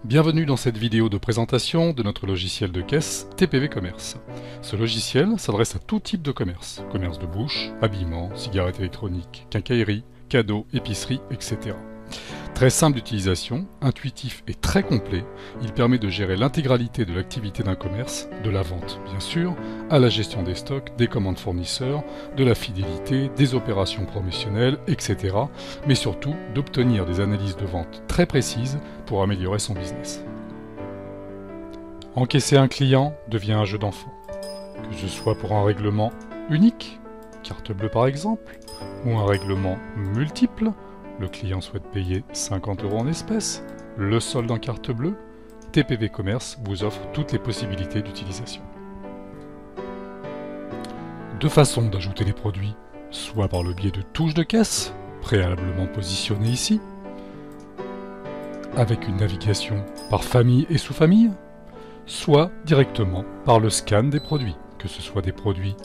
Bienvenue dans cette vidéo de présentation de notre logiciel de caisse TPV Commerce. Ce logiciel s'adresse à tout type de commerce. Commerce de bouche, habillement, cigarettes électroniques, quincaillerie, cadeaux, épicerie, etc. Très simple d'utilisation, intuitif et très complet, il permet de gérer l'intégralité de l'activité d'un commerce, de la vente bien sûr, à la gestion des stocks, des commandes fournisseurs, de la fidélité, des opérations promotionnelles, etc. Mais surtout d'obtenir des analyses de vente très précises pour améliorer son business. Encaisser un client devient un jeu d'enfant, que ce soit pour un règlement unique, carte bleue par exemple, ou un règlement multiple. Le client souhaite payer 50 € en espèces, le solde en carte bleue, TPV Commerce vous offre toutes les possibilités d'utilisation. Deux façons d'ajouter les produits, soit par le biais de touches de caisse, préalablement positionnées ici, avec une navigation par famille et sous-famille, soit directement par le scan des produits, que ce soit des produits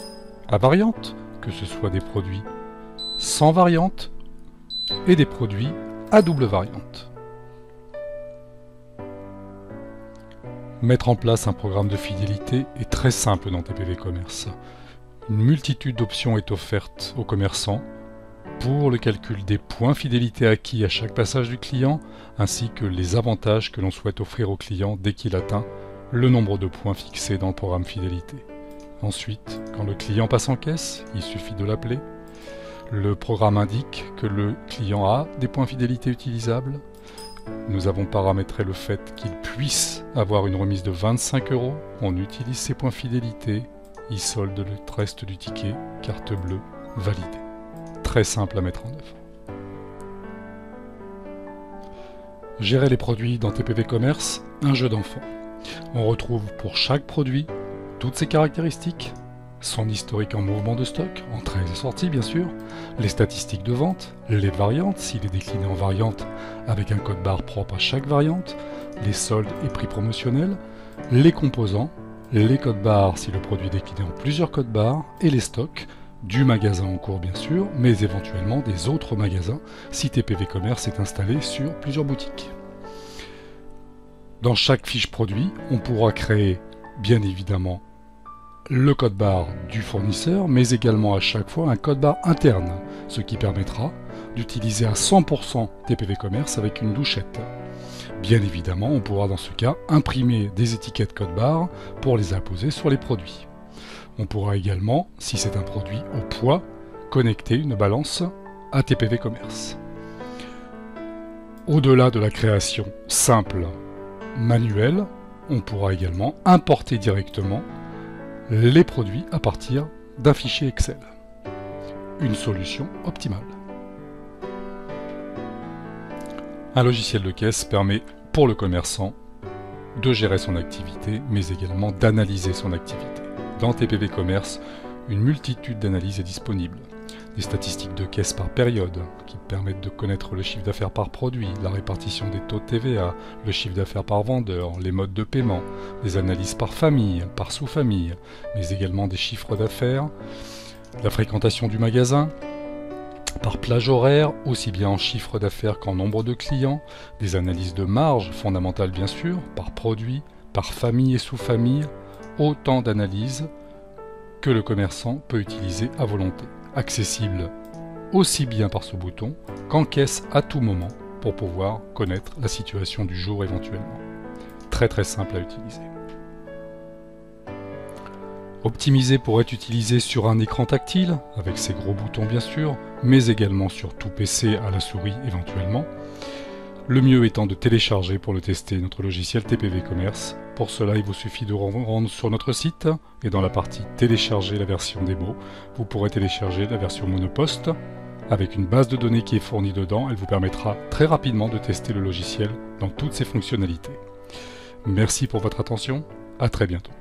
à variante, que ce soit des produits sans variante, et des produits à double variante. Mettre en place un programme de fidélité est très simple dans TPV Commerce. Une multitude d'options est offerte aux commerçants pour le calcul des points fidélité acquis à chaque passage du client, ainsi que les avantages que l'on souhaite offrir au client dès qu'il atteint le nombre de points fixés dans le programme fidélité. Ensuite, quand le client passe en caisse, il suffit de l'appeler. Le programme indique que le client a des points fidélité utilisables. Nous avons paramétré le fait qu'il puisse avoir une remise de 25 €. On utilise ces points fidélité. Il solde le reste du ticket, carte bleue, validée. Très simple à mettre en œuvre. Gérer les produits dans TPV Commerce, un jeu d'enfant. On retrouve pour chaque produit toutes ses caractéristiques, son historique en mouvement de stock, entrée et sortie bien sûr, les statistiques de vente, les variantes s'il est décliné en variante avec un code barre propre à chaque variante, les soldes et prix promotionnels, les composants, les codes barres si le produit est décliné en plusieurs codes barres et les stocks du magasin en cours bien sûr, mais éventuellement des autres magasins si TPV Commerce est installé sur plusieurs boutiques. Dans chaque fiche produit, on pourra créer bien évidemment le code barre du fournisseur, mais également à chaque fois un code barre interne, ce qui permettra d'utiliser à 100% TPV Commerce avec une douchette. Bien évidemment, on pourra dans ce cas imprimer des étiquettes code barre pour les apposer sur les produits. On pourra également, si c'est un produit au poids, connecter une balance à TPV Commerce. Au-delà de la création simple manuelle, on pourra également importer directement les produits à partir d'un fichier Excel. Une solution optimale. Un logiciel de caisse permet pour le commerçant de gérer son activité, mais également d'analyser son activité. Dans TPV Commerce, une multitude d'analyses est disponible. Des statistiques de caisse par période, qui permettent de connaître le chiffre d'affaires par produit, la répartition des taux de TVA, le chiffre d'affaires par vendeur, les modes de paiement, des analyses par famille, par sous-famille, mais également des chiffres d'affaires, la fréquentation du magasin, par plage horaire, aussi bien en chiffre d'affaires qu'en nombre de clients, des analyses de marge, fondamentales bien sûr, par produit, par famille et sous-famille, autant d'analyses que le commerçant peut utiliser à volonté. Accessible aussi bien par ce bouton qu'en caisse à tout moment pour pouvoir connaître la situation du jour éventuellement. Très simple à utiliser. Optimisé pour être utilisé sur un écran tactile, avec ses gros boutons bien sûr, mais également sur tout PC à la souris éventuellement. Le mieux étant de télécharger pour le tester notre logiciel TPV Commerce. Pour cela, il vous suffit de vous rendre sur notre site et dans la partie télécharger la version démo, vous pourrez télécharger la version monopost avec une base de données qui est fournie dedans. Elle vous permettra très rapidement de tester le logiciel dans toutes ses fonctionnalités. Merci pour votre attention, à très bientôt.